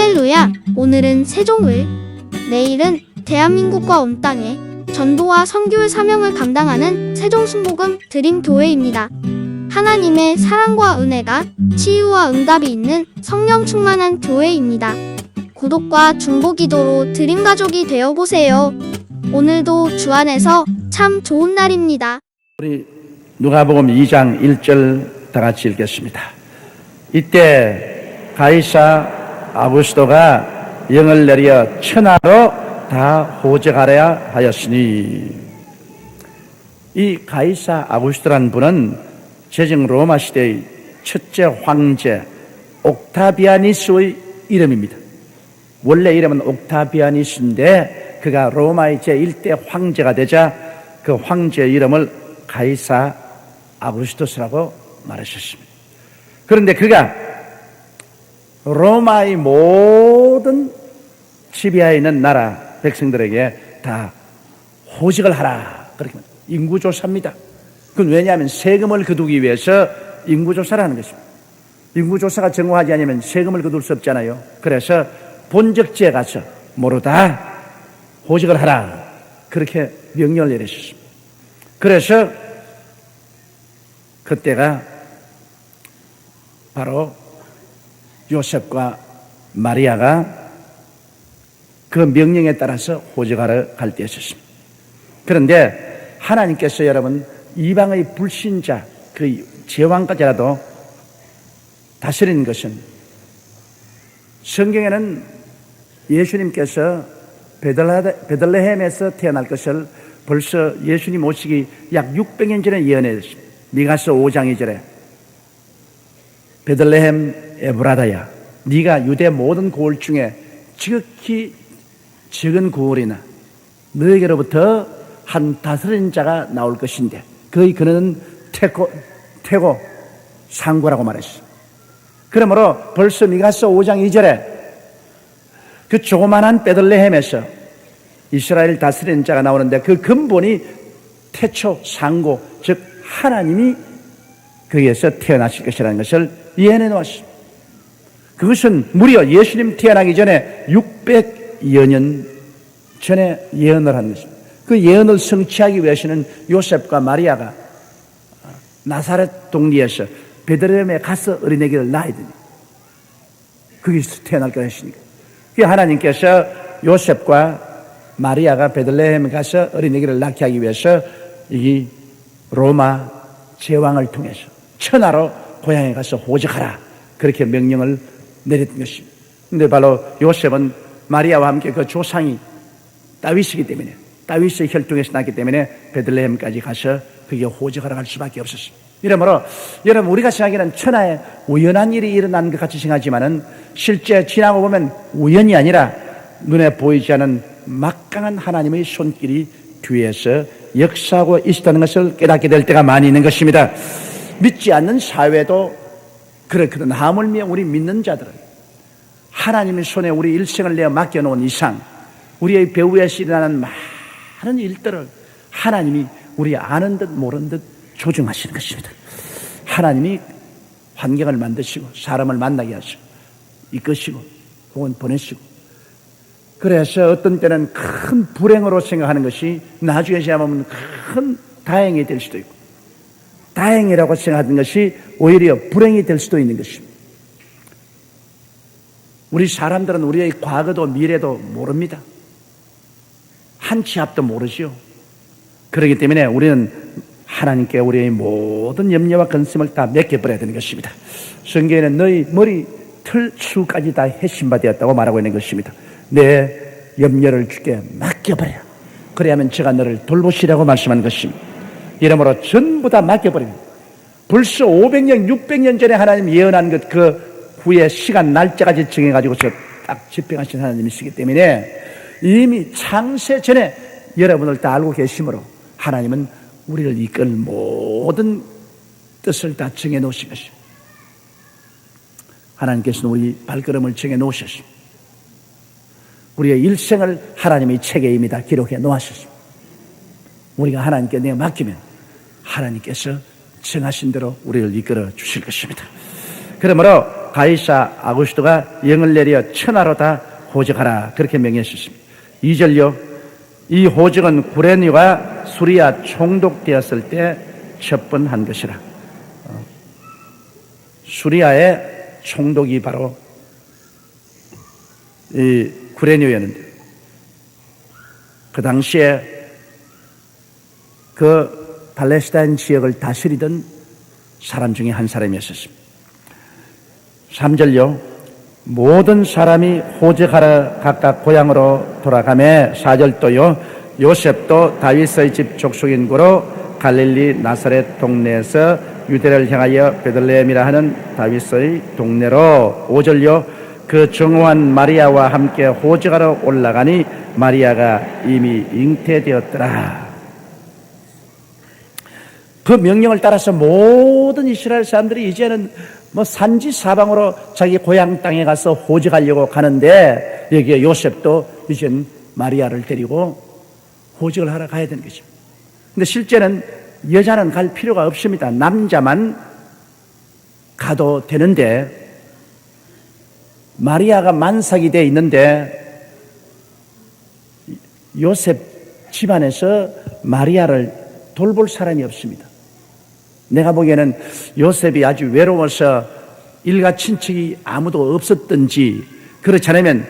할렐루야! 오늘은 세종을, 내일은 대한민국과 온 땅에 전도와 선교의 사명을 감당하는 세종순복음 드림교회입니다. 하나님의 사랑과 은혜가 치유와 응답이 있는 성령 충만한 교회입니다. 구독과 중보기도로 드림가족이 되어보세요. 오늘도 주 안에서 참 좋은 날입니다. 우리 누가복음 2장 1절 다 같이 읽겠습니다. 이때 가이사 아구스도가 영을 내려 천하로 다 호적하려 하였으니, 이 가이사 아구스도라는 분은 제정 로마 시대의 첫째 황제 옥타비아니스의 이름입니다. 원래 이름은 옥타비아니스인데 그가 로마의 제1대 황제가 되자 그 황제의 이름을 가이사 아구스토스라고 말하셨습니다. 그런데 그가 로마의 모든 지배하에 있는 나라 백성들에게 다 호적을 하라, 그렇게 인구조사입니다. 그건 왜냐하면 세금을 거두기 위해서 인구조사를 하는 것입니다. 인구조사가 정확하지 않으면 세금을 거둘 수 없잖아요. 그래서 본적지에 가서 모두 다 호적을 하라, 그렇게 명령을 내리셨습니다. 그래서 그때가 바로 요셉과 마리아가 그 명령에 따라서 호적하러 갈 때였습니다. 그런데 하나님께서 여러분 이방의 불신자 그 제왕까지라도 다스리는 것은, 성경에는 예수님께서 베들레헴에서 태어날 것을 벌써 예수님 오시기 약 600년 전에 예언했습니다. 미가서 5장 2절에 베들레헴 에브라다야, 네가 유대 모든 고을 중에 지극히 적은 고을이나 너에게로부터 한 다스리는 자가 나올 것인데 그는 태고 상고라고 말했습니다. 그러므로 벌써 미가서 5장 2절에 그 조그만한 베들레헴에서 이스라엘 다스리는 자가 나오는데 그 근본이 태초 상고, 즉 하나님이 거기에서 태어나실 것이라는 것을 예언해 놓았습니다. 그것은 무려 예수님 태어나기 전에 600여 년 전에 예언을 한 것입니다. 그 예언을 성취하기 위해서는 요셉과 마리아가 나사렛 동리에서 베들레헴에 가서 어린아기를 낳아야 됩니다. 거기서 태어날 거라 했으니까. 하나님께서 요셉과 마리아가 베들레헴에 가서 어린아기를 낳게 하기 위해서 이 로마 제왕을 통해서 천하로 고향에 가서 호적하라, 그렇게 명령을 내렸던 것입니다. 그런데 바로 요셉은 마리아와 함께 그 조상이 다윗이기 때문에, 다윗의 혈통에서 났기 때문에 베들레헴까지 가서 그게 호적하러 갈 수밖에 없었습니다. 이러므로 여러분, 우리가 생각하기는 천하에 우연한 일이 일어난 것 같이 생각하지만은 실제 지나고 보면 우연이 아니라 눈에 보이지 않은 막강한 하나님의 손길이 뒤에서 역사하고 있었다는 것을 깨닫게 될 때가 많이 있는 것입니다. 믿지 않는 사회도 그렇거든. 하물며 우리 믿는 자들은 하나님의 손에 우리 일생을 내어 맡겨놓은 이상 우리의 배후에서 일어나는 많은 일들을 하나님이 우리 아는 듯 모르는 듯 조정하시는 것입니다. 하나님이 환경을 만드시고 사람을 만나게 하시고 이끄시고 혹은 보내시고, 그래서 어떤 때는 큰 불행으로 생각하는 것이 나중에 지나보면 큰 다행이 될 수도 있고, 다행이라고 생각하는 것이 오히려 불행이 될 수도 있는 것입니다. 우리 사람들은 우리의 과거도 미래도 모릅니다. 한 치 앞도 모르죠. 그렇기 때문에 우리는 하나님께 우리의 모든 염려와 근심을 다 맡겨버려야 되는 것입니다. 성경에는 너희 머리 털수까지 다 해심받았다고 말하고 있는 것입니다. 내 염려를 주께 맡겨버려. 그래야만 제가 너를 돌보시라고 말씀한 것입니다. 이러므로 전부 다 맡겨버립니다. 벌써 500년, 600년 전에 하나님 예언한 것, 그 후에 시간, 날짜까지 정해가지고서 딱 집행하신 하나님이시기 때문에 이미 창세 전에 여러분을 다 알고 계시므로 하나님은 우리를 이끌 모든 뜻을 다 정해 놓으신 것입니다. 하나님께서는 우리 발걸음을 정해 놓으셨습니다. 우리의 일생을 하나님의 책에 이미 다 기록해 놓으셨습니다. 우리가 하나님께 내어 맡기면 하나님께서 정하신 대로 우리를 이끌어 주실 것입니다. 그러므로 가이사 아구스토가 영을 내려 천하로 다 호적하라 그렇게 명했습니다. 2절요. 이 호적은 구레네와 수리아 총독되었을 때 첫 번 한 것이라. 수리아의 총독이 바로 이 구레네였는데 그 당시에 그 팔레스타인 지역을 다스리던 사람 중에 한 사람이었습니다. 3절요. 모든 사람이 호적하러 각각 고향으로 돌아가매 4절도요. 요셉도 다윗의 집 족속인 고로 갈릴리 나사렛 동네에서 유대를 향하여 베들레헴이라 하는 다윗의 동네로 5절요. 그 정오한 마리아와 함께 호적하러 올라가니 마리아가 이미 잉태되었더라. 그 명령을 따라서 모든 이스라엘 사람들이 이제는 산지 사방으로 자기 고향 땅에 가서 호적하려고 가는데 여기에 요셉도 이젠 마리아를 데리고 호적을 하러 가야 되는 것입니다. 근데 실제는 여자는 갈 필요가 없습니다. 남자만 가도 되는데 마리아가 만삭이 되어 있는데 요셉 집안에서 마리아를 돌볼 사람이 없습니다. 내가 보기에는 요셉이 아주 외로워서 일가 친척이 아무도 없었던지 그렇지 않으면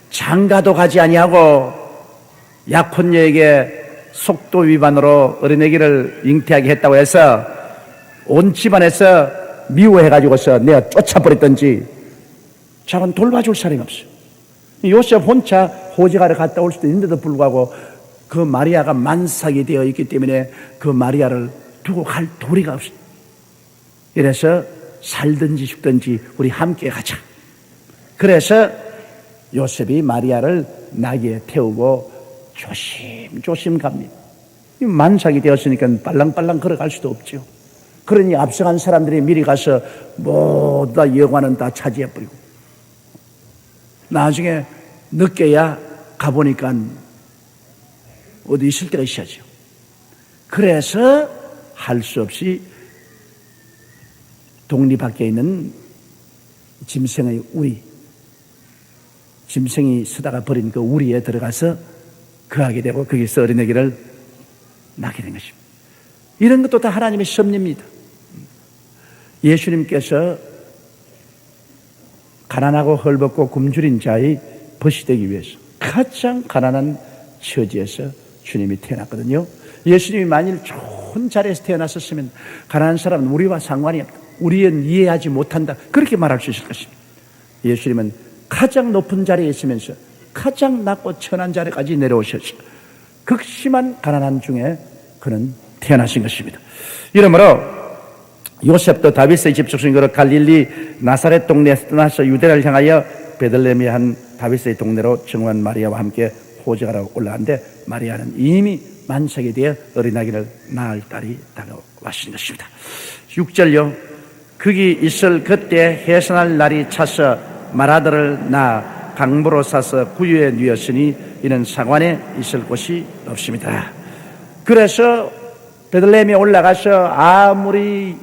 장가도 가지 아니하고 약혼녀에게 속도 위반으로 어린애기를 잉태하게 했다고 해서 온 집안에서 미워해가지고서 내가 쫓아버렸던지 저건 돌봐줄 사람이 없어요. 요셉 혼자 호적하러 갔다 올 수도 있는데도 불구하고 그 마리아가 만삭이 되어 있기 때문에 그 마리아를 두고 갈 도리가 없어요. 이래서 살든지 죽든지 우리 함께 가자. 그래서 요셉이 마리아를 나귀에 태우고 조심조심 갑니다. 만삭이 되었으니까 빨랑빨랑 걸어갈 수도 없죠. 그러니 앞서간 사람들이 미리 가서 모두 다 여관은 다 차지해버리고 나중에 늦게야 가보니까 어디 있을 때가 있어야죠. 그래서 할 수 없이 독리 밖에 있는 짐승의 우리, 짐승이 쓰다가 버린 그 우리에 들어가서 거하게 되고 거기서 어린애기를 낳게 된 것입니다. 이런 것도 다 하나님의 섭리입니다. 예수님께서 가난하고 헐벗고 굶주린 자의 벗이 되기 위해서 가장 가난한 처지에서 주님이 태어났거든요. 예수님이 만일 좋은 자리에서 태어났었으면 가난한 사람은 우리와 상관이 없다. 우리는 이해하지 못한다. 그렇게 말할 수 있을 것입니다. 예수님은 가장 높은 자리에 있으면서 가장 낮고 천한 자리까지 내려오셨죠. 극심한 가난한 중에 그는 태어나신 것입니다. 이러므로 요셉도 다윗의 집 족속인 갈릴리 나사렛 동네에서 떠나서 유대를 향하여 베들레헴의 한 다윗의 동네로 정한 마리아와 함께 호적하러 올라갔는데 마리아는 이미 만삭이 되어 어린아기를 낳을 딸이 다가왔신 것입니다. 6절요. 거기 있을 그때 해산할 날이 차서 마라들을 낳아 강보로 싸서 구유에 누였으니 이는 사관에 있을 곳이 없습니다. 그래서 베들레헴에 올라가서 아무리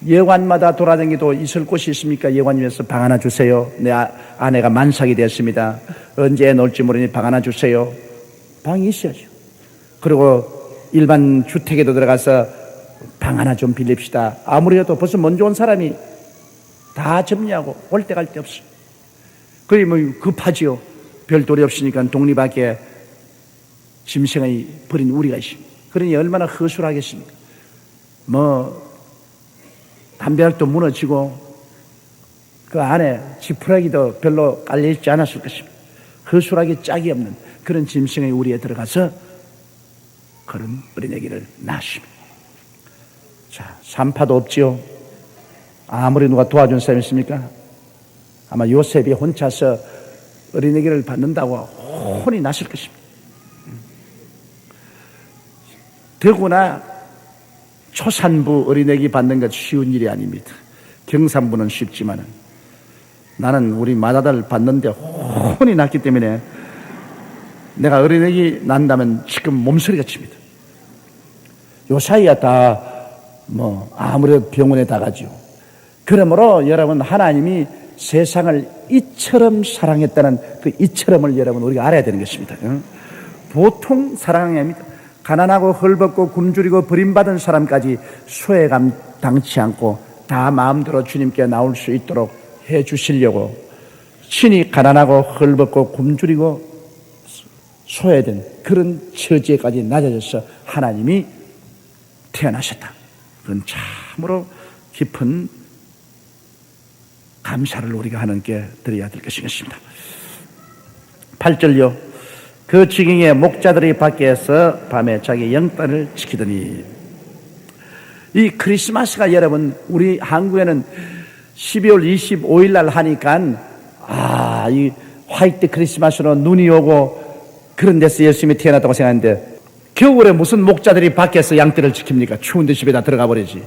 예관마다 돌아다니도 있을 곳이 있습니까? 예관님에서 방 하나 주세요. 내 아내가 만삭이 됐습니다. 언제 놀지 모르니 방 하나 주세요. 방이 있어야죠. 그리고 일반 주택에도 들어가서 방 하나 좀 빌립시다. 아무래도 벌써 먼저 온 사람이 다 정리하고 올 때 갈 데 없어. 그게 뭐 급하지요. 별도리 없으니까 독리 밖에 짐승의 버린 우리가 있습니다. 그러니 얼마나 허술하겠습니까? 담배락도 무너지고 그 안에 지푸라기도 별로 깔려있지 않았을 것입니다. 허술하게 짝이 없는 그런 짐승의 우리에 들어가서 그런 어린애기를 낳았습니다. 자, 산파도 없지요. 아무리 누가 도와준 사람이 있습니까? 아마 요셉이 혼자서 어린애기를 받는다고 혼이 났을 것입니다. 더구나 초산부 어린애기 받는 것 쉬운 일이 아닙니다. 경산부는 쉽지만은 나는 우리 맏아들 받는데 혼이 났기 때문에 내가 어린애기 난다면 지금 몸서리가 칩니다. 요 사이야 다 아무래도 병원에 다 가죠. 그러므로 여러분 하나님이 세상을 이처럼 사랑했다는 그 이처럼을 여러분 우리가 알아야 되는 것입니다. 보통 사랑이 아닙니다. 가난하고 헐벗고 굶주리고 버림받은 사람까지 소외감 당치 않고 다 마음대로 주님께 나올 수 있도록 해 주시려고 친히 가난하고 헐벗고 굶주리고 소외된 그런 처지에까지 낮아져서 하나님이 태어나셨다. 그건 참으로 깊은 감사를 우리가 하나님께 드려야 될 것입니다. 8절요. 그 지경에 목자들이 밖에서 밤에 자기 영단을 지키더니. 이 크리스마스가 여러분 우리 한국에는 12월 25일 날 하니까 이 화이트 크리스마스로 눈이 오고 그런 데서 예수님이 태어났다고 생각하는데 겨울에 무슨 목자들이 밖에서 양떼를 지킵니까? 추운데 집에다 들어가 버리지.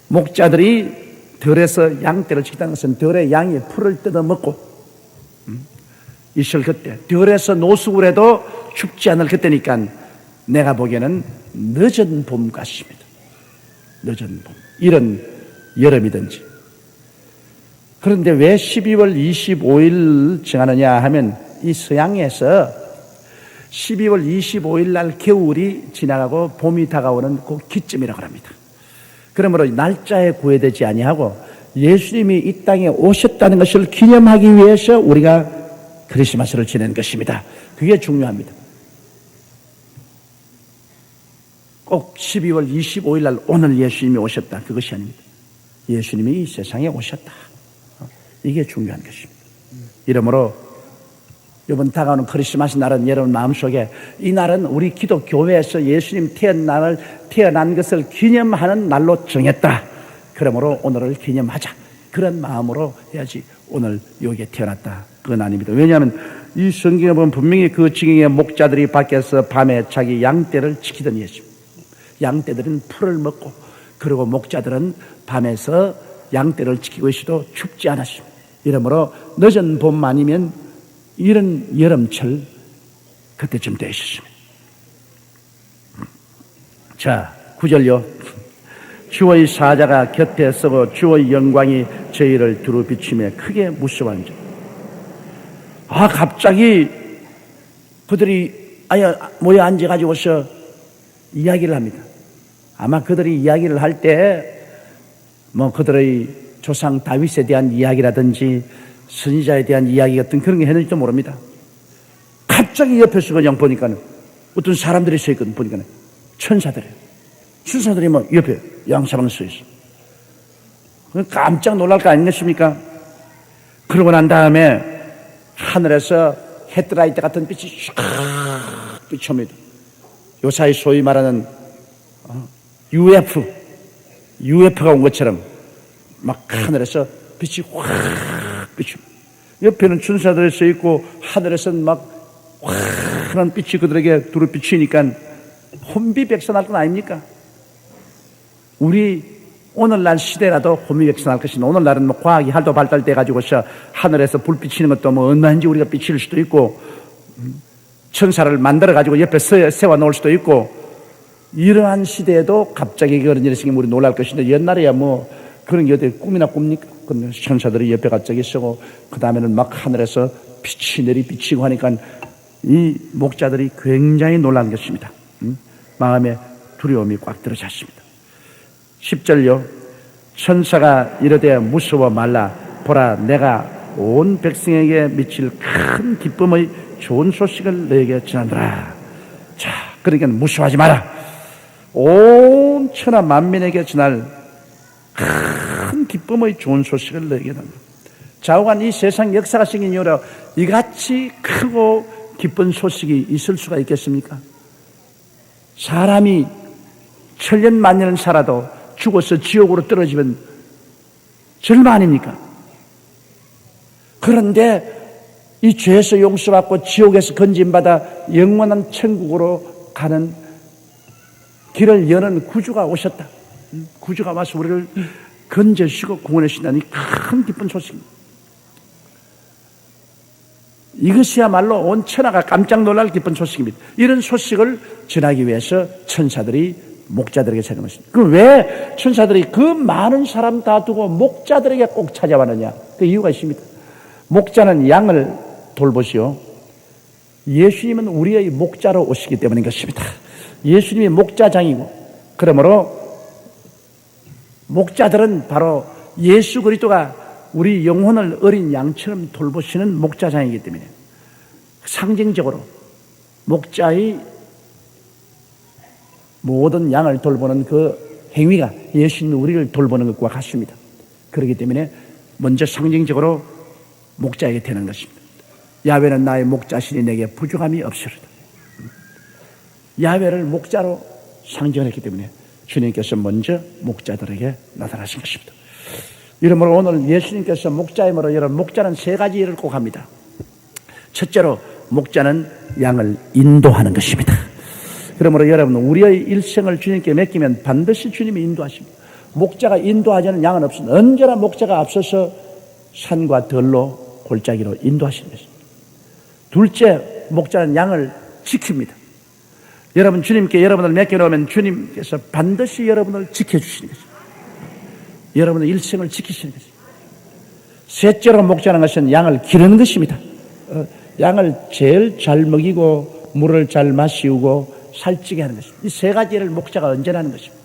목자들이 들에서 양떼를 지키다는 것은 들의 양이 풀을 뜯어먹고 있을 그때, 들에서 노숙을 해도 춥지 않을 그때니까 내가 보기에는 늦은 봄 같습니다. 늦은 봄. 이런 여름이든지. 그런데 왜 12월 25일 정하느냐 하면 이 서양에서 12월 25일 날 겨울이 지나가고 봄이 다가오는 그 기점이라고 합니다. 그러므로 날짜에 구애되지 아니하고 예수님이 이 땅에 오셨다는 것을 기념하기 위해서 우리가 크리스마스를 지내는 것입니다. 그게 중요합니다. 꼭 12월 25일 날 오늘 예수님이 오셨다. 그것이 아닙니다. 예수님이 이 세상에 오셨다. 이게 중요한 것입니다. 이러므로 이번 다가오는 크리스마스 날은 여러분 마음속에 이 날은 우리 기독교회에서 예수님 태어난 것을 기념하는 날로 정했다. 그러므로 오늘을 기념하자. 그런 마음으로 해야지 오늘 여기에 태어났다. 그건 아닙니다. 왜냐하면 이 성경에 보면 분명히 그 지경의 목자들이 밖에서 밤에 자기 양떼를 지키더니 했습니다. 양떼들은 풀을 먹고 그리고 목자들은 밤에서 양떼를 지키고 있어도 춥지 않았습니다. 이러므로 늦은 봄 아니면 이런 여름철 그때쯤 되셨습니다. 자, 9절요. 주의 사자가 곁에 서고 주의 영광이 저희를 두루 비추며 크게 무서워한다. 갑자기 그들이 모여 앉아가지고서 이야기를 합니다. 아마 그들이 이야기를 할 때 그들의 조상 다윗에 대한 이야기라든지 선지자에 대한 이야기 같은 그런 게 했는지도 모릅니다. 갑자기 옆에서 그냥 보니까 어떤 사람들이 서 있거든. 보니까 천사들이에요. 천사들이 옆에 양사방에 서 있어. 깜짝 놀랄 거 아니겠습니까? 그러고 난 다음에 하늘에서 헤드라이트 같은 빛이 쫙 비춥니다. 요사이 소위 말하는 UFO가 온 것처럼 막 하늘에서 빛이 확 비춥니다. 옆에는 천사들이 서 있고 하늘에서는 막 환한 빛이 그들에게 두루 비치니까 혼비백산할 건 아닙니까? 우리 오늘날 시대라도 혼비백산할 것이니 오늘날은 과학이 할도 발달돼 가지고서 하늘에서 불 비치는 것도 얼마인지 우리가 비칠 수도 있고 천사를 만들어 가지고 옆에 세워 놓을 수도 있고 이러한 시대에도 갑자기 그런 일이 생기면 우리 놀랄 것인데 옛날에야 그런 게 어디 꿈이나 꿉니까? 천사들이 옆에 갑자기 서고 그 다음에는 막 하늘에서 빛이 내리비치고 하니까 이 목자들이 굉장히 놀란 것입니다. 마음에 두려움이 꽉 들어찼습니다. 10절요. 천사가 이르되 무서워 말라. 보라 내가 온 백성에게 미칠 큰 기쁨의 좋은 소식을 너에게 전하노라. 자, 그러니까 무서워하지 마라. 온 천하 만민에게 전할 큰 기쁨의 좋은 소식을 너에게 전하노라. 좌우간 이 세상 역사가 생긴 이후로 이같이 크고 기쁜 소식이 있을 수가 있겠습니까? 사람이 천년 만년을 살아도 죽어서 지옥으로 떨어지면 절망 아닙니까? 그런데 이 죄에서 용서받고 지옥에서 건진받아 영원한 천국으로 가는 길을 여는 구주가 오셨다. 구주가 와서 우리를 건져주시고 구원해 주신다니 큰 기쁜 소식입니다. 이것이야말로 온 천하가 깜짝 놀랄 기쁜 소식입니다. 이런 소식을 전하기 위해서 천사들이 목자들에게 찾은 것입니다. 그럼 왜 천사들이 그 많은 사람 다 두고 목자들에게 꼭 찾아왔느냐? 그 이유가 있습니다. 목자는 양을 돌보시오. 예수님은 우리의 목자로 오시기 때문인 것입니다. 예수님이 목자장이고, 그러므로 목자들은 바로 예수 그리스도가 우리 영혼을 어린 양처럼 돌보시는 목자장이기 때문에 상징적으로 목자의 모든 양을 돌보는 그 행위가 예수님이 우리를 돌보는 것과 같습니다. 그렇기 때문에 먼저 상징적으로 목자에게 되는 것입니다. 야훼는 나의 목자시니 내게 부족함이 없으리다. 야훼를 목자로 상징을 했기 때문에 주님께서 먼저 목자들에게 나타나신 것입니다. 이러므로 오늘 예수님께서 목자이므로 여러분, 목자는 세 가지 일을 꼭 합니다. 첫째로 목자는 양을 인도하는 것입니다. 그러므로 여러분, 우리의 일생을 주님께 맡기면 반드시 주님이 인도하십니다. 목자가 인도하지 않은 양은 없습니다. 언제나 목자가 앞서서 산과 들로 골짜기로 인도하시는 것입니다. 둘째, 목자는 양을 지킵니다. 여러분, 주님께 여러분을 맡겨놓으면 주님께서 반드시 여러분을 지켜주시는 것입니다. 여러분의 일생을 지키시는 것입니다. 셋째로 목자는 것은 양을 기르는 것입니다. 양을 제일 잘 먹이고 물을 잘 마시우고 살찌게 하는 것입니다. 이 세 가지를 목자가 언제나 하는 것입니다.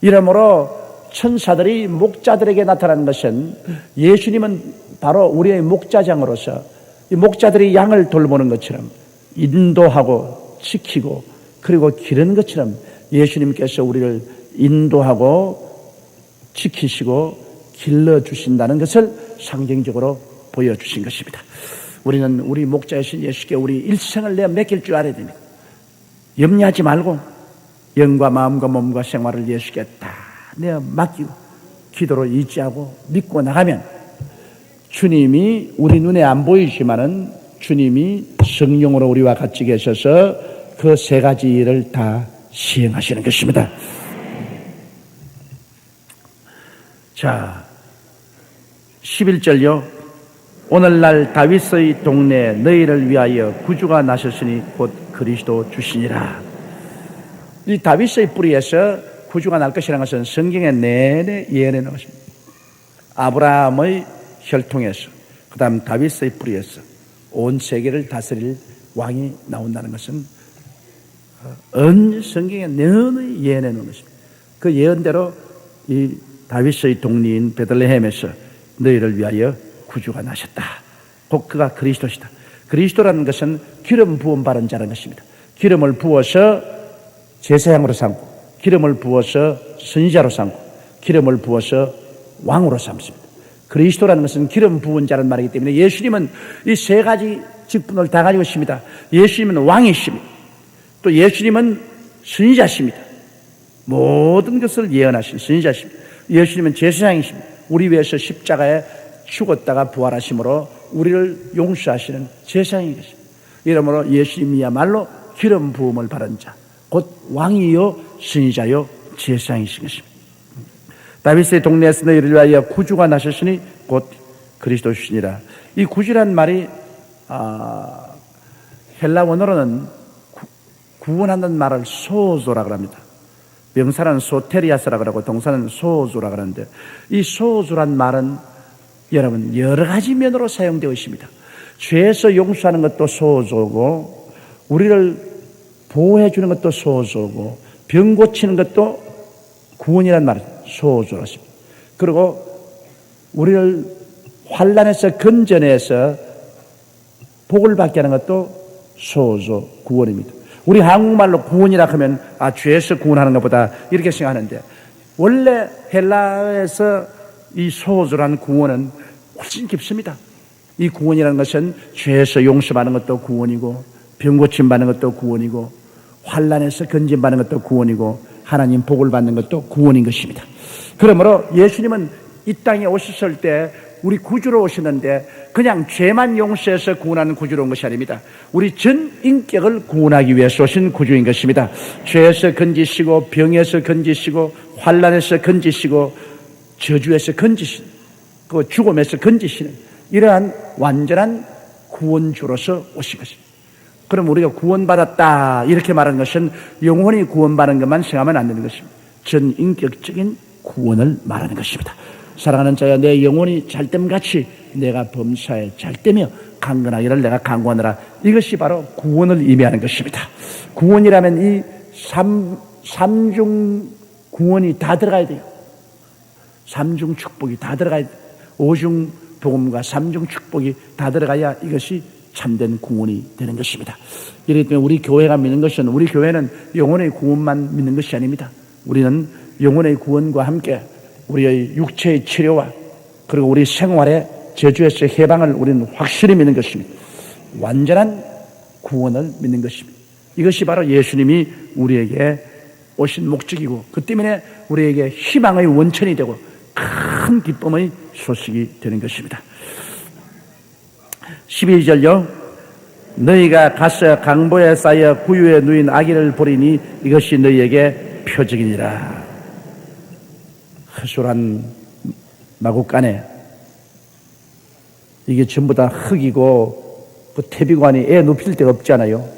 이러므로 천사들이 목자들에게 나타나는 것은 예수님은 바로 우리의 목자장으로서 이 목자들이 양을 돌보는 것처럼 인도하고 지키고 그리고 기르는 것처럼 예수님께서 우리를 인도하고 지키시고 길러주신다는 것을 상징적으로 보여주신 것입니다. 우리는 우리 목자이신 예수께 우리 일생을 내어 맡길 줄 알아야 됩니다. 염려하지 말고 영과 마음과 몸과 생활을 예수께 다 내어 맡기고 기도로 의지하고 믿고 나가면 주님이 우리 눈에 안 보이지만은 주님이 성령으로 우리와 같이 계셔서 그 세 가지 일을 다 시행하시는 것입니다. 자, 11절요. 오늘날 다윗의 동네에 너희를 위하여 구주가 나셨으니 곧 그리스도 주시니라. 이 다윗의 뿌리에서 구주가 날 것이라는 것은 성경에 내내 예언해 놓은 것입니다. 아브라함의 혈통에서, 그 다음 다윗의 뿌리에서 온 세계를 다스릴 왕이 나온다는 것은 성경에 내내 예언해 놓은 것입니다. 그 예언대로 이 다윗의 동리인 베들레헴에서 너희를 위하여 구주가 나셨다. 곧 그가 그리스도시다. 그리스도라는 것은 기름 부음 받은 자라는 것입니다. 기름을 부어서 제사장으로 삼고, 기름을 부어서 선지자로 삼고, 기름을 부어서 왕으로 삼습니다. 그리스도라는 것은 기름 부은 자라는 말이기 때문에 예수님은 이 세 가지 직분을 다 가지고 있습니다. 예수님은 왕이십니다. 또 예수님은 선지자십니다. 모든 것을 예언하신 선지자십니다. 예수님은 제사장이십니다. 우리 위해서 십자가에 죽었다가 부활하심으로 우리를 용서하시는 제사장인 것입니다. 이러므로 예수님이야말로 기름 부음을 받은 자, 곧 왕이요 선지자요 제사장이신 것입니다. 다윗의 동네에서 너희를 위하여 구주가 나셨으니 곧 그리스도 주시니라. 이 구주란 말이 헬라 원어로는 구원하는 말을 소조라고 합니다. 명사는 소테리아스라고 하고 동사는 소조라고 하는데, 이 소조란 말은 여러분 여러 가지 면으로 사용되어 있습니다. 죄에서 용서하는 것도 소조고, 우리를 보호해 주는 것도 소조고, 병 고치는 것도 구원이라는 말은 소조라십니다. 그리고 우리를 환난에서 건져내서 복을 받게 하는 것도 소조, 구원입니다. 우리 한국말로 구원이라 하면 죄에서 구원하는 것보다 이렇게 생각하는데, 원래 헬라에서 이 소조라는 구원은 훨씬 깊습니다. 이 구원이라는 것은 죄에서 용서받는 것도 구원이고, 병 고침 받는 것도 구원이고, 환난에서 건짐받는 것도 구원이고, 하나님 복을 받는 것도 구원인 것입니다. 그러므로 예수님은 이 땅에 오셨을 때 우리 구주로 오셨는데 그냥 죄만 용서해서 구원하는 구주로 온 것이 아닙니다. 우리 전 인격을 구원하기 위해서 오신 구주인 것입니다. 죄에서 건지시고, 병에서 건지시고, 환난에서 건지시고, 저주에서 건지시는, 그 죽음에서 건지시는 이러한 완전한 구원주로서 오신 것입니다. 그럼 우리가 구원받았다 이렇게 말하는 것은 영혼이 구원받는 것만 생각하면 안 되는 것입니다. 전 인격적인 구원을 말하는 것입니다. 사랑하는 자야, 내 영혼이 잘됨같이 내가 범사에 잘되며 강건하기를 내가 강구하노라. 이것이 바로 구원을 의미하는 것입니다. 구원이라면 이 삼중 구원이 다 들어가야 돼요. 삼중 축복이 다 들어가야 돼요. 오중 복음과 삼중 축복이 다 들어가야 이것이 참된 구원이 되는 것입니다. 이렇기 때문에 우리 교회가 믿는 것은, 우리 교회는 영혼의 구원만 믿는 것이 아닙니다. 우리는 영혼의 구원과 함께 우리의 육체의 치료와 그리고 우리 생활의 저주에서 해방을 우리는 확실히 믿는 것입니다. 완전한 구원을 믿는 것입니다. 이것이 바로 예수님이 우리에게 오신 목적이고, 그 때문에 우리에게 희망의 원천이 되고 큰 기쁨의 소식이 되는 것입니다. 12절요. 너희가 가서 강보에 쌓여 구유에 누인 아기를 보리니 이것이 너희에게 표적이니라. 허술한 마구간에 이게 전부 다 흙이고 그 태비관이 애 눕힐 데가 없잖아요.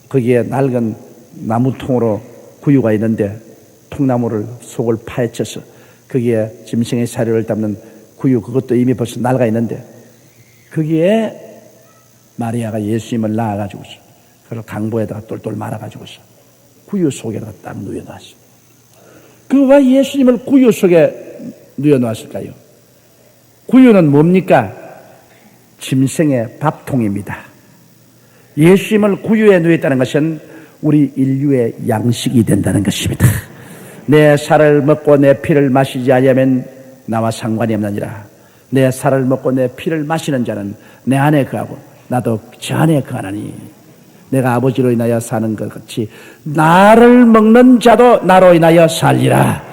거기에 낡은 나무통으로 구유가 있는데 통나무를 속을 파헤쳐서 거기에 짐승의 사료를 담는 구유, 그것도 이미 벌써 낡아 있는데 거기에 마리아가 예수님을 낳아가지고서 그걸 강보에다가 똘똘 말아가지고서 구유 속에다가 딱 누워놨어요. 그와 예수님을 구유 속에 누워놨을까요? 구유는 뭡니까? 짐승의 밥통입니다. 예수님을 구유에 누웠다는 것은 우리 인류의 양식이 된다는 것입니다. 내 살을 먹고 내 피를 마시지 아니하면 나와 상관이 없느니라. 내 살을 먹고 내 피를 마시는 자는 내 안에 거하고 나도 저 안에 거하나니 내가 아버지로 인하여 사는 것 같이 나를 먹는 자도 나로 인하여 살리라.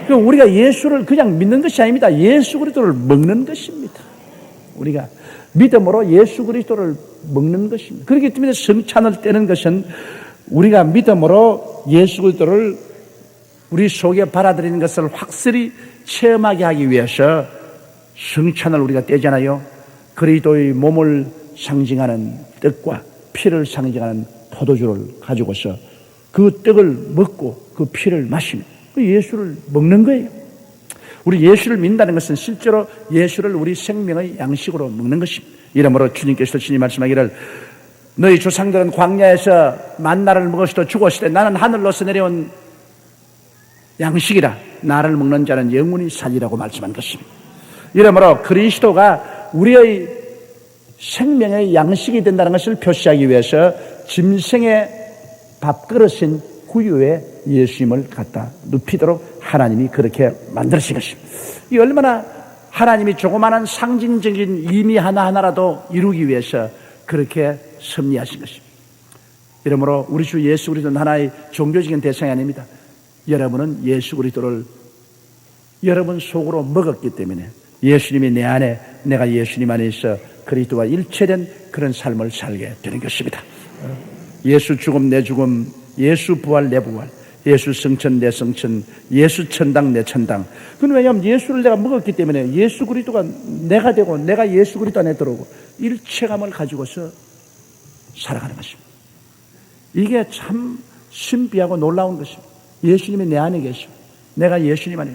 우리가 예수를 그냥 믿는 것이 아닙니다. 예수 그리스도를 먹는 것입니다. 우리가 믿음으로 예수 그리스도를 먹는 것입니다. 그렇기 때문에 성찬을 떼는 것은 우리가 믿음으로 예수 그리스도를 우리 속에 받아들이는 것을 확실히 체험하게 하기 위해서 성찬을 우리가 떼잖아요. 그리스도의 몸을 상징하는 떡과 피를 상징하는 포도주를 가지고서 그 떡을 먹고 그 피를 마시면 예수를 먹는 거예요. 우리 예수를 믿는다는 것은 실제로 예수를 우리 생명의 양식으로 먹는 것입니다. 이러므로 주님께서 주님 말씀하기를 너희 조상들은 광야에서 만나를 먹었을 때 죽었을 때 나는 하늘로서 내려온 양식이라 나를 먹는 자는 영원히 살리라고 말씀한 것입니다. 이러므로 그리스도가 우리의 생명의 양식이 된다는 것을 표시하기 위해서 짐승의 밥그릇인 구유에 예수님을 갖다 눕히도록 하나님이 그렇게 만드신 것입니다. 이 얼마나 하나님이 조그마한 상징적인 의미 하나하나라도 이루기 위해서 그렇게 섭리하신 것입니다. 이러므로 우리 주 예수 그리스도는 하나의 종교적인 대상이 아닙니다. 여러분은 예수 그리스도를 여러분 속으로 먹었기 때문에 예수님이 내 안에, 내가 예수님 안에 있어 그리스도와 일체된 그런 삶을 살게 되는 것입니다. 예수 죽음 내 죽음, 예수 부활 내 부활, 예수 성천 내 성천, 예수 천당 내 천당. 그건 왜냐하면 예수를 내가 먹었기 때문에 예수 그리스도가 내가 되고 내가 예수 그리스도 안에 들어오고 일체감을 가지고서 살아가는 것입니다. 이게 참 신비하고 놀라운 것입니다. 예수님이 내 안에 계시고 내가 예수님 안에.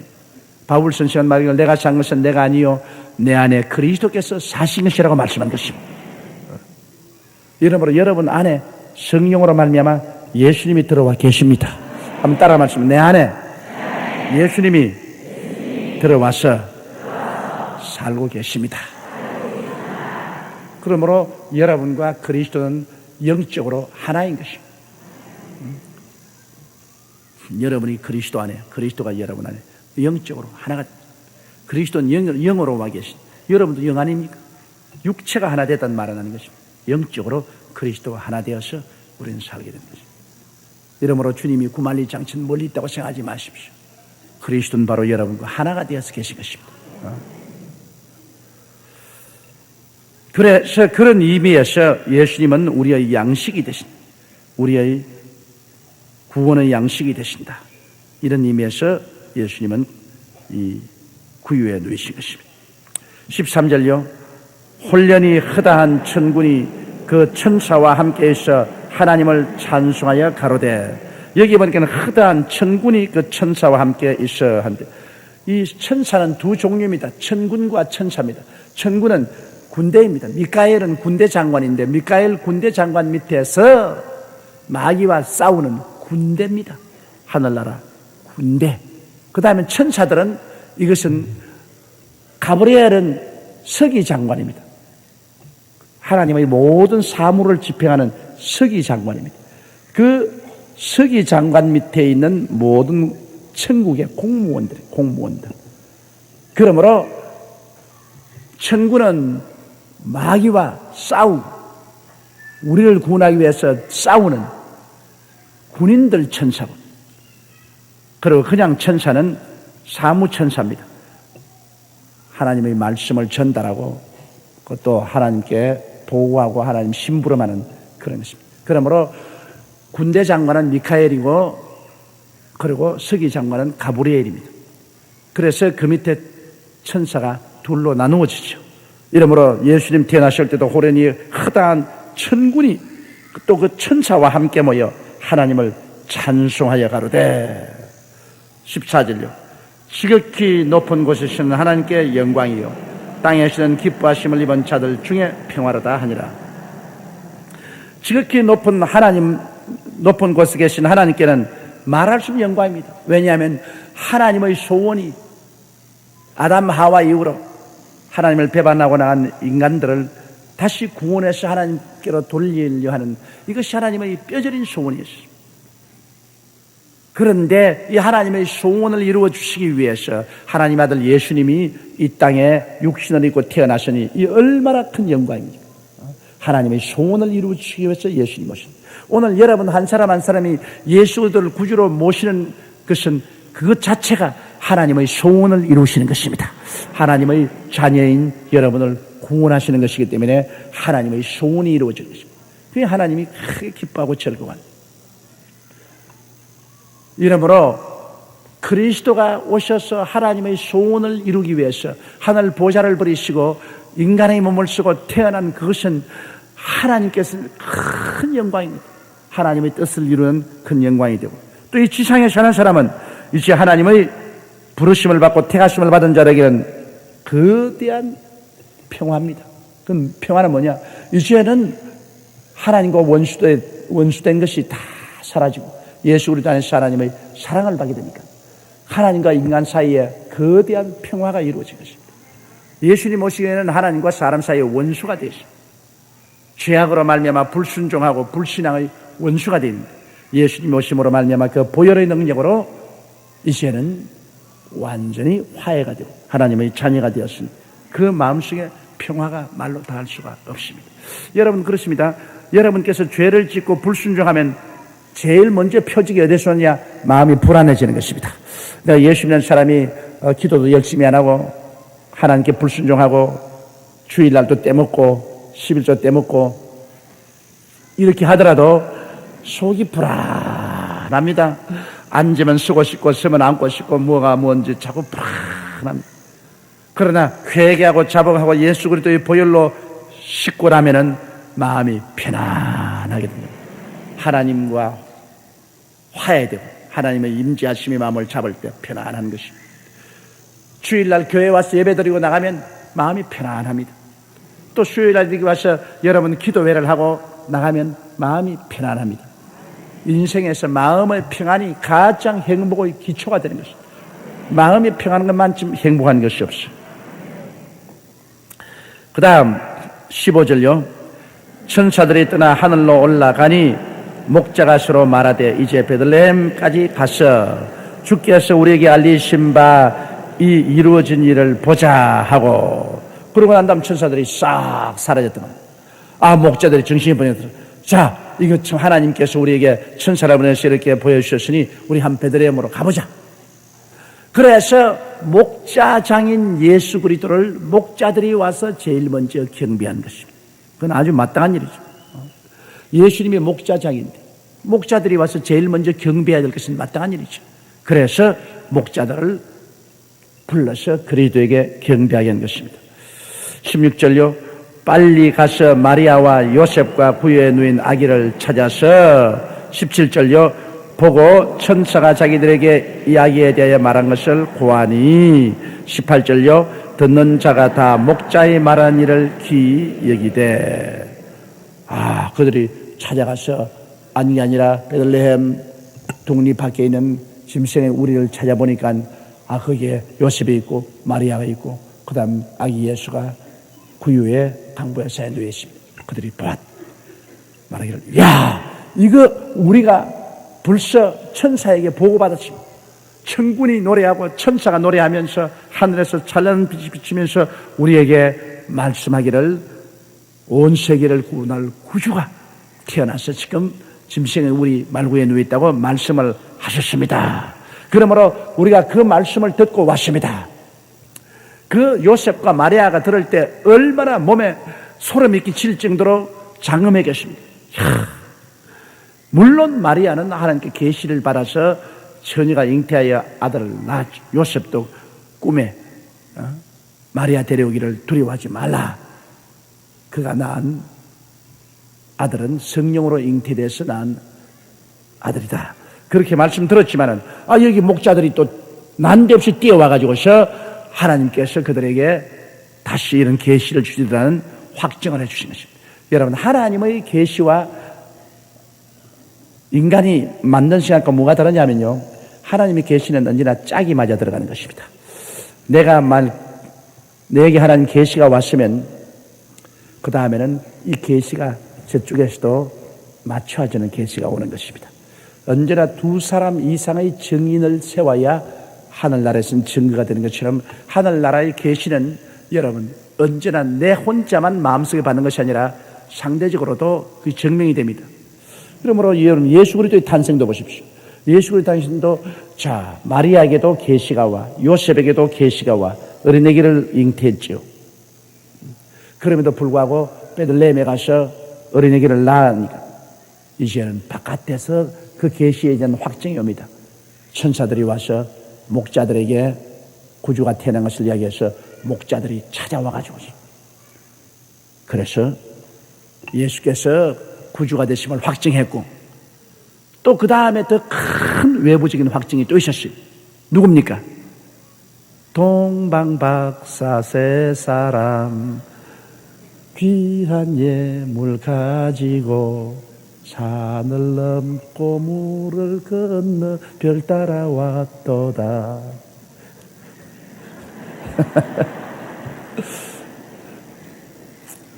바울 선생은 말하기를 내가 산 것은 내가 아니요 내 안에 그리스도께서 사신 것이라고 말씀한 것입니다. 이러므로 여러분 안에 성령으로 말미암아 예수님이 들어와 계십니다. 한번 따라 말씀. 내 안에 예수님이 들어와서 살고 계십니다. 그러므로 여러분과 그리스도는 영적으로 하나인 것입니다. 여러분이 그리스도 안에, 그리스도가 여러분 안에 영적으로 하나가, 그리스도는 영으로 와 계신, 여러분도 영 아닙니까? 육체가 하나 됐다는 말은 아닌 것입니다. 영적으로 그리스도와 하나 되어서 우리는 살게 된 것입니다. 이러므로 주님이 구만리 장천 멀리 있다고 생각하지 마십시오. 그리스도는 바로 여러분과 하나가 되어서 계신 것입니다. 그래서 그런 의미에서 예수님은 우리의 양식이 되신, 우리의 구원의 양식이 되신다. 이런 의미에서 예수님은 이 구유에 누이신 것입니다. 13절요. 홀련히 허다한 천군이 그 천사와 함께 있어 하나님을 찬송하여 가로되, 여기 보니까 허다한 천군이 그 천사와 함께 있어 한데, 이 천사는 두 종류입니다. 천군과 천사입니다. 천군은 군대입니다. 미카엘은 군대 장관인데, 미카엘 군대 장관 밑에서 마귀와 싸우는 군대입니다. 하늘나라 군대. 그 다음에 천사들은, 이것은 가브리엘은 서기 장관입니다. 하나님의 모든 사물을 집행하는 서기 장관입니다. 그 서기 장관 밑에 있는 모든 천국의 공무원들. 그러므로 천군은 마귀와 싸우고 우리를 구원하기 위해서 싸우는 군인들 천사고, 그리고 그냥 천사는 사무천사입니다. 하나님의 말씀을 전달하고 그것도 하나님께 보고하고 하나님 심부름하는 그런 것입니다. 그러므로 군대 장관은 미카엘이고, 그리고 서기 장관은 가브리엘입니다. 그래서 그 밑에 천사가 둘로 나누어지죠. 이러므로 예수님 태어나실 때도 호련히 허다한 천군이 또 그 천사와 함께 모여 하나님을 찬송하여 가로되, 14절요. 지극히 높은 곳에 계시는 하나님께 영광이요 땅에 계시는 기뻐하심을 입은 자들 중에 평화로다 하니라. 지극히 높은 곳에 계신 하나님께는 말할 수 없는 영광입니다. 왜냐하면 하나님의 소원이 아담 하와 이후로 하나님을 배반하고 나간 인간들을 다시 구원해서 하나님께로 돌리려 하는, 이것이 하나님의 뼈저린 소원이었습니다. 그런데 이 하나님의 소원을 이루어 주시기 위해서 하나님 아들 예수님이 이 땅에 육신을 입고 태어나시니 이 얼마나 큰 영광입니까? 하나님의 소원을 이루어 주시기 위해서 예수님 오십니다. 오늘 여러분 한 사람 한 사람이 예수를 구주로 모시는 것은 그것 자체가 하나님의 소원을 이루시는 것입니다. 하나님의 자녀인 여러분을 구원하시는 것이기 때문에 하나님의 소원이 이루어지는 것입니다. 그게 하나님이 크게 기뻐하고 즐거워합니다. 이러므로 그리스도가 오셔서 하나님의 소원을 이루기 위해서 하늘 보좌를 버리시고 인간의 몸을 쓰고 태어난 그것은 하나님께서는 큰 영광입니다. 하나님의 뜻을 이루는 큰 영광이 되고, 또 이 지상에 사는 사람은 이제 하나님의 부르심을 받고 택하심을 받은 자에게는 거대한 평화입니다. 그럼 평화는 뭐냐? 이제는 하나님과 원수된 것이 다 사라지고 예수 그리스도 안에서 하나님의 사랑을 받게 되니까 하나님과 인간 사이에 거대한 평화가 이루어진 것입니다. 예수님 오시기에는 하나님과 사람 사이의 원수가 되십니다. 죄악으로 말미암아 불순종하고 불신앙의 원수가 됩니다. 예수님 오심으로 말미암아 그 보혈의 능력으로 이제는 완전히 화해가 되고 하나님의 자녀가 되었으니 그 마음속에 평화가 말로 다할 수가 없습니다. 여러분 그렇습니다. 여러분께서 죄를 짓고 불순종하면 제일 먼저 표적이 어디서 오느냐? 마음이 불안해지는 것입니다. 내가 예수 믿는 사람이 기도도 열심히 안 하고 하나님께 불순종하고 주일날도 떼먹고 11조 떼먹고 이렇게 하더라도 속이 불안합니다. 앉으면 쓰고 싶고 서면 앉고 싶고 뭐가 뭔지 자꾸 불안합니다. 그러나 회개하고 자복하고 예수 그리스도의 보혈로 씻고 나면은 마음이 편안하게 됩니다. 하나님과 화해되고 하나님의 임재하심이 마음을 잡을 때 편안한 것입니다. 주일날 교회 와서 예배드리고 나가면 마음이 편안합니다. 또 수요일날 여기 와서 여러분 기도회를 하고 나가면 마음이 편안합니다. 인생에서 마음의 평안이 가장 행복의 기초가 되는 것입니다. 마음이 평안한 것만큼 행복한 것이 없어요. 그 다음 15절요. 천사들이 떠나 하늘로 올라가니 목자가 서로 말하되 이제 베들레헴까지 가서 주께서 우리에게 알리신 바 이 이루어진 일을 보자 하고, 그러고 난 다음 천사들이 싹 사라졌더만. 목자들이 정신이 번쩍들어. 자, 이거 참 하나님께서 우리에게 천사를 보내서 이렇게 보여주셨으니 우리 한 베들레헴으로 가보자. 그래서 목자장인 예수 그리스도를 목자들이 와서 제일 먼저 경배한 것입니다. 그건 아주 마땅한 일이죠. 예수님이 목자장인데 목자들이 와서 제일 먼저 경배해야 될 것은 마땅한 일이죠. 그래서 목자들을 불러서 그리스도에게 경배하게 한 것입니다. 16절요. 빨리 가서 마리아와 요셉과 구유에 누인 아기를 찾아서 17절요 보고 천사가 자기들에게 이야기에 대하여 말한 것을 고하니 18절요 듣는 자가 다 목자의 말한 일을 귀히 여기되 그들이 찾아가서 아니 아니라 베들레헴 둥리 밖에 있는 짐승의 우리를 찾아보니까 거기에 요셉이 있고 마리아가 있고 그 다음 아기 예수가 구유에 강보에서 누워 있습니다. 그들이 보았 말하기를 이거 우리가 벌써 천사에게 보고받았습니다. 천군이 노래하고 천사가 노래하면서 하늘에서 찬란한 빛이 비치면서 우리에게 말씀하기를 온 세계를 구원할 구주가 태어나서 지금 짐승의 우리 말구에 누워 있다고 말씀을 하셨습니다. 그러므로 우리가 그 말씀을 듣고 왔습니다. 그 요셉과 마리아가 들을 때 얼마나 몸에 소름이 끼칠 정도로 장엄해졌습니다. 물론 마리아는 하나님께 계시를 받아서 처녀가 잉태하여 아들을 낳았죠. 요셉도 꿈에 마리아 데려오기를 두려워하지 말라. 그가 낳은 아들은 성령으로 잉태돼서 낳은 아들이다. 그렇게 말씀 들었지만은 여기 목자들이 또 난데없이 뛰어와가지고서 하나님께서 그들에게 다시 이런 계시를 주시라는 확증을 해주신 것입니다. 여러분, 하나님의 계시와 인간이 만든 생각과 뭐가 다르냐면요, 하나님의 계시는 언제나 짝이 맞아 들어가는 것입니다. 내게 하나님 계시가 왔으면 그 다음에는 이 계시가 저쪽에서도 맞춰주는 계시가 오는 것입니다. 언제나 두 사람 이상의 증인을 세워야 하늘나라에서는 증거가 되는 것처럼 하늘나라의 계시는 여러분 언제나 내 혼자만 마음속에 받는 것이 아니라 상대적으로도 그 증명이 됩니다. 그러므로 여러분 예수 그리스도의 탄생도 보십시오. 예수 그리스도의 탄생도 마리아에게도 계시가 와 요셉에게도 계시가 와 어린아기를 잉태했죠. 그럼에도 불구하고 베들레헴에 가서 어린아기를 낳으니까 이제는 바깥에서 그 계시에 대한 확증이 옵니다. 천사들이 와서 목자들에게 구주가 태어난 것을 이야기해서 목자들이 찾아와가지고 그래서 예수께서 구주가 되심을 확증했고 또 그 다음에 더 큰 외부적인 확증이 또 있었어요. 누굽니까? 동방박사 세 사람 귀한 예물 가지고 산을 넘고 물을 건너 별 따라왔도다.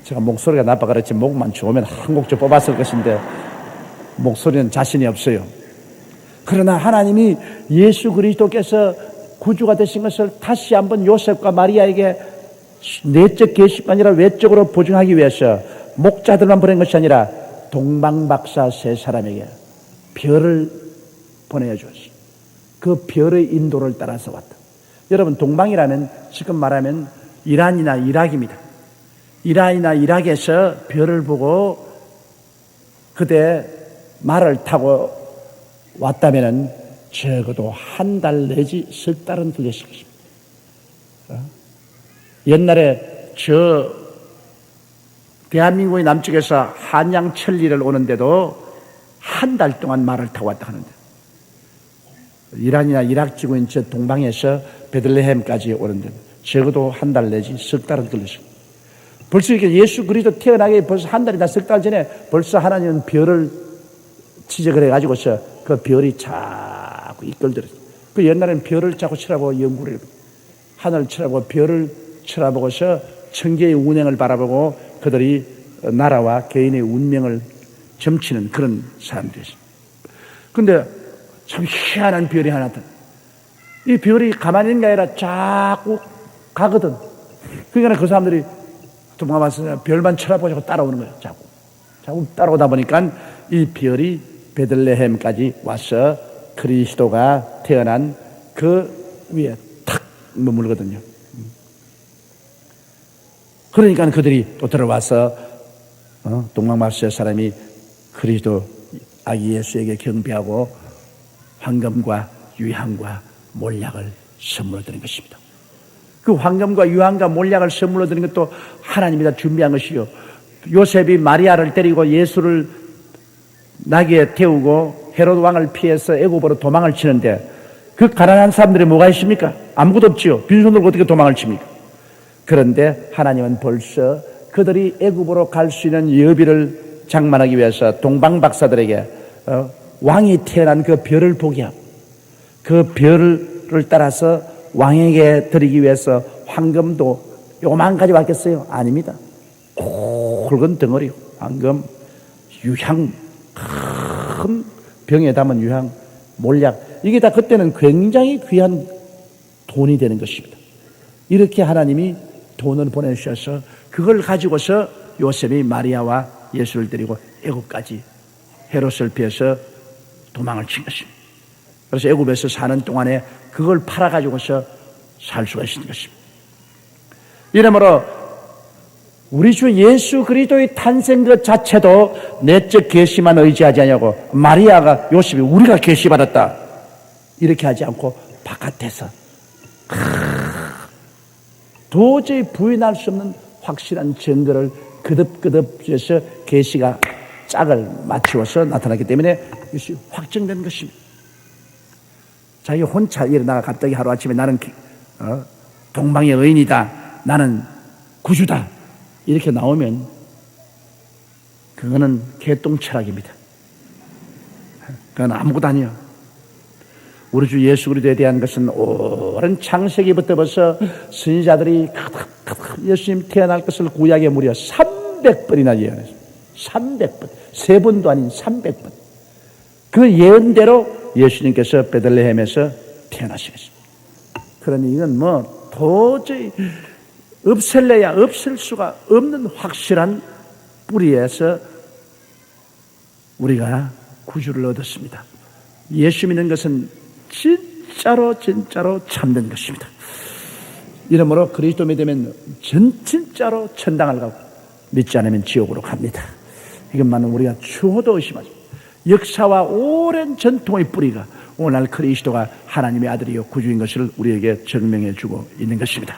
제가 목소리가 나빠 그랬지 목만 좋으면 한 곡 좀 뽑았을 것인데 목소리는 자신이 없어요. 그러나 하나님이 예수 그리스도께서 구주가 되신 것을 다시 한번 요셉과 마리아에게 내적 계시가 아니라 외적으로 보증하기 위해서 목자들만 보낸 것이 아니라 동방박사 세 사람에게 별을 보내주었어요. 그 별의 인도를 따라서 왔다. 여러분, 동방이라면 지금 말하면 이란이나 이락입니다. 이란이나 이락에서 별을 보고 그때 말을 타고 왔다면은 적어도 한 달 내지 석 달은 걸렸을 것입니다. 옛날에 대한민국의 남쪽에서 한양천리를 오는데도 한 달 동안 말을 타고 왔다 하는데 이란이나 이락 지구인 저 동방에서 베들레헴까지 오는데 적어도 한 달 내지 석 달은 걸렸습니다. 벌써 이렇게 예수 그리스도 태어나기 벌써 한 달이나 석 달 전에 벌써 하나님은 별을 지적을 해가지고서 그 별이 자꾸 이끌더랬어요. 그 옛날에는 별을 자꾸 쳐다보고 연구를 해요. 하늘을 쳐다보고 별을 쳐다보고서 천계의 운행을 바라보고 그들이 나라와 개인의 운명을 점치는 그런 사람들이었어요. 그런데 참 희한한 별이 하나 있다. 이 별이 가만히 있는 게 아니라 자꾸 가거든. 그러니까 그 사람들이 도망가서 별만 쳐다보고 따라오는 거예요. 자꾸 따라오다 보니까 이 별이 베들레헴까지 와서 그리스도가 태어난 그 위에 탁 머물거든요. 그러니까 그들이 또 들어와서 동방박사 사람이 그리스도 아기 예수에게 경배하고 황금과 유향과 몰약을 선물로 드린 것입니다. 그 황금과 유황과 몰약을 선물로 드린 것도 하나님이 다 준비한 것이요. 요셉이 마리아를 데리고 예수를 나귀에 태우고 헤롯 왕을 피해서 애굽으로 도망을 치는데 그 가난한 사람들이 뭐가 있습니까? 아무것도 없지요. 빈손으로 어떻게 도망을 칩니까? 그런데 하나님은 벌써 그들이 애굽으로 갈 수 있는 여비를 장만하기 위해서 동방 박사들에게 왕이 태어난 그 별을 보게 하고 그 별을 따라서 왕에게 드리기 위해서 황금도 요만 가져왔겠어요? 아닙니다. 굵은 덩어리 황금, 유향, 큰 병에 담은 유향, 몰약, 이게 다 그때는 굉장히 귀한 돈이 되는 것입니다. 이렇게 하나님이 돈을 보내주셔서 그걸 가지고서 요셉이 마리아와 예수를 데리고 애굽까지 헤롯을 피해서 도망을 친 것입니다. 그래서 애굽에서 사는 동안에 그걸 팔아가지고서 살 수가 있는 것입니다. 이러므로 우리 주 예수 그리스도의 탄생 그 자체도 내적 계시만 의지하지 않냐고 마리아가 요셉이 우리가 계시받았다 이렇게 하지 않고 바깥에서 도저히 부인할 수 없는 확실한 증거를 그득그득해서 계시가 짝을 맞추어서 나타났기 때문에 이것이 확정된 것입니다. 자기 혼자 일어나가 갑자기 하루아침에 나는 동방의 의인이다, 나는 구주다 이렇게 나오면 그거는 개똥철학입니다. 그건 아무것도 아니에요. 우리 주 예수 그리스도에 대한 것은 오랜 창세기부터 벌써 선지자들이 예수님 태어날 것을 구약에 무려 300번이나 예언했습니다. 300번. 3번도 아닌 300번. 그 예언대로 예수님께서 베들레헴에서 태어나시겠습니다. 그러니 이건 뭐 도저히 없앨래야 없앨 수가 없는 확실한 뿌리에서 우리가 구주를 얻었습니다. 예수 믿는 것은 진짜로 참된 것입니다. 이러므로 그리스도 믿으면 진짜로 천당을 가고 믿지 않으면 지옥으로 갑니다. 이것만은 우리가 추호도 의심하죠. 역사와 오랜 전통의 뿌리가 오늘날 그리스도가 하나님의 아들이요 구주인 것을 우리에게 증명해 주고 있는 것입니다.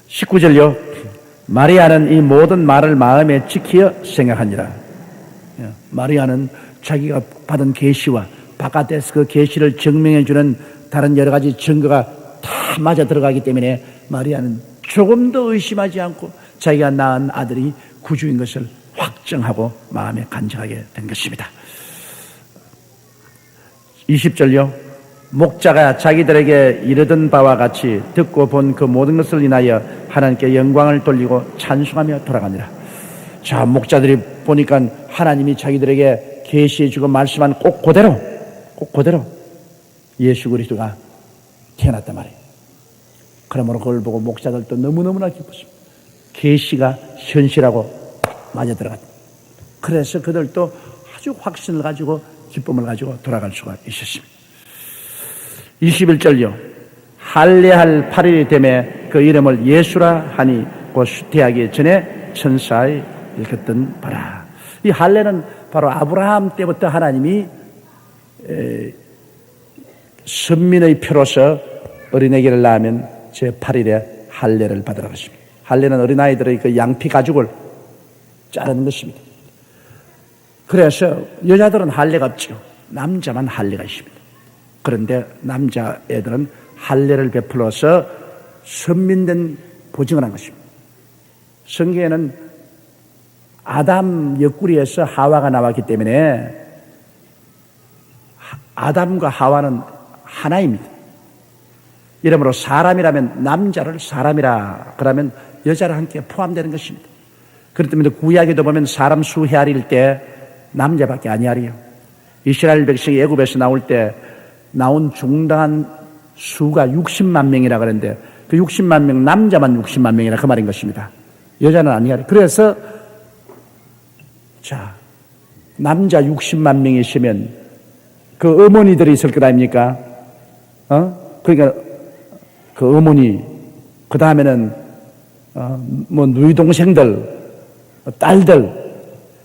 19절요. 마리아는 이 모든 말을 마음에 지키어 생각하니라. 마리아는 자기가 받은 계시와 바깥에서 그 계시를 증명해 주는 다른 여러 가지 증거가 다 맞아 들어가기 때문에 마리아는 조금도 의심하지 않고 자기가 낳은 아들이 구주인 것을 확정하고 마음에 간직하게 된 것입니다. 20절요. 목자가 자기들에게 이르던 바와 같이 듣고 본 그 모든 것을 인하여 하나님께 영광을 돌리고 찬송하며 돌아가니라. 자, 목자들이 보니까 하나님이 자기들에게 계시해 주고 말씀한 꼭 그대로 예수 그리스도가 태어났단 말이에요. 그러므로 그걸 보고 목자들도 너무너무나 기뻤습니다. 계시가 현실하고 맞아 들어갔다. 그래서 그들도 아주 확신을 가지고 기쁨을 가지고 돌아갈 수가 있었습니다. 21절요. 할례할 8일이 되매 그 이름을 예수라 하니 곧 수태하기 전에 천사에 읽혔던 바라. 이 할례는 바로 아브라함 때부터 하나님이 선민의 표로서 어린애기를 낳으면 제8일에 할례를 받으라고 하십니다. 할례는 어린아이들의 그 양피 가죽을 자르는 것입니다. 그래서 여자들은 할례가 없죠. 남자만 할례가 있습니다. 그런데 남자애들은 할례를 베풀어서 선민된 보증을 한 것입니다. 성경에는 아담 옆구리에서 하와가 나왔기 때문에 아담과 하와는 하나입니다. 이러므로 사람이라면 남자를 사람이라 그러면 여자를 함께 포함되는 것입니다. 그렇기 때문에 구약에도 보면 사람 수 헤아릴 때 남자밖에 아니하리요. 이스라엘 백성이 애굽에서 나올 때 나온 중당한 수가 60만 명이라 그러는데 그 60만 명 남자만 60만 명이라 그 말인 것입니다. 여자는 아니하리. 그래서 자, 남자 60만 명이시면 그 어머니들이 있을 것 아닙니까? 그러니까 그 어머니, 그 다음에는 뭐 누이 동생들, 딸들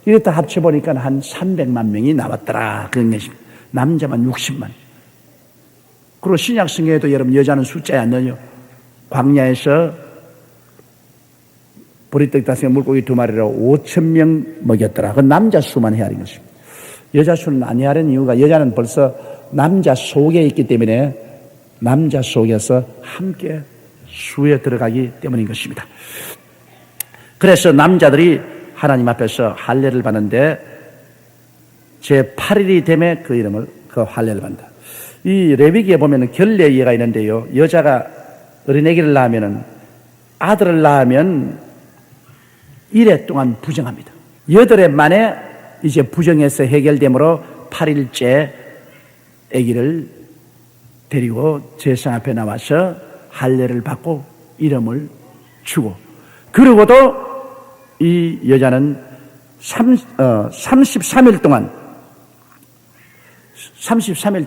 이렇게 다 합쳐보니까 한 300만 명이 나왔더라 그런 것입니다. 남자만 60만. 그리고 신약 성경에도 여러분 여자는 숫자에 안 넣어요. 광야에서 보리떡 5개 물고기 2마리로 5,000명 먹였더라. 그 남자 수만 헤아린 것입니다. 여자 수는 안 헤아린 이유가 여자는 벌써 남자 속에 있기 때문에 남자 속에서 함께 수에 들어가기 때문인 것입니다. 그래서 남자들이 하나님 앞에서 할례를 받는데 제8일이 되면 그 이름을 그 할례를 받는다. 이 레위기에 보면 결례 예가 있는데요. 여자가 어린애기를 낳으면 아들을 낳으면 1회 동안 부정합니다. 8회 만에 이제 부정해서 해결되므로 8일째 아기를 데리고 제상 앞에 나와서 할례를 받고 이름을 주고, 그러고도 이 여자는 33일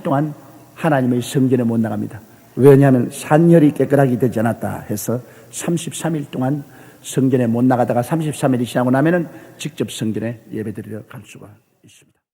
동안 하나님의 성전에 못 나갑니다. 왜냐하면 산열이 깨끗하게 되지 않았다 해서 33일 동안 성전에 못 나가다가 33일이 지나고 나면은 직접 성전에 예배드리러 갈 수가 있습니다.